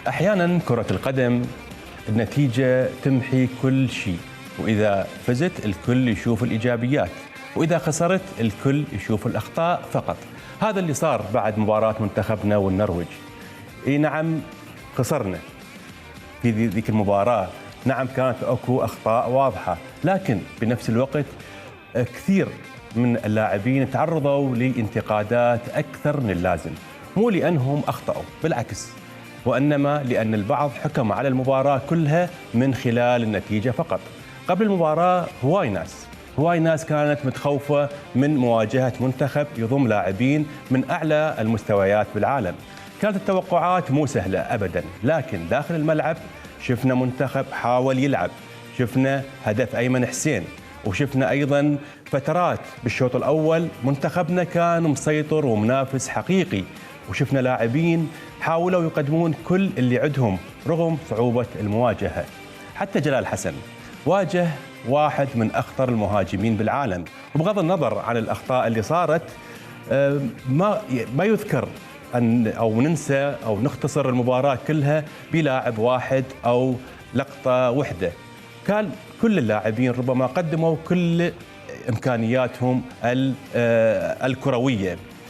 أحيانا كرة القدم النتيجة تمحي كل شيء، وإذا فزت الكل يشوف الإيجابيات، وإذا خسرت الكل يشوف الأخطاء فقط. هذا اللي صار بعد مباراة منتخبنا والنرويج. إي نعم خسرنا في ذيك المباراة، نعم كانت أكو أخطاء واضحة، لكن بنفس الوقت كثير من اللاعبين تعرضوا لانتقادات أكثر من اللازم، مو لأنهم أخطأوا، بالعكس، وإنما لأن البعض حكم على المباراة كلها من خلال النتيجة فقط. قبل المباراة هواي ناس كانت متخوفة من مواجهة منتخب يضم لاعبين من أعلى المستويات بالعالم. كانت التوقعات مو سهلة أبدا، لكن داخل الملعب شفنا منتخب حاول يلعب، شفنا هدف أيمن حسين، وشفنا أيضا فترات بالشوط الأول منتخبنا كان مسيطر ومنافس حقيقي، وشفنا لاعبين حاولوا يقدمون كل اللي عندهم رغم صعوبة المواجهة. حتى جلال حسن واجه واحد من أخطر المهاجمين بالعالم، وبغض النظر عن الأخطاء اللي صارت ما يذكر أو ننسى أو نختصر المباراة كلها بلاعب واحد أو لقطة واحدة. كان كل اللاعبين ربما قدموا كل إمكانياتهم الكروية.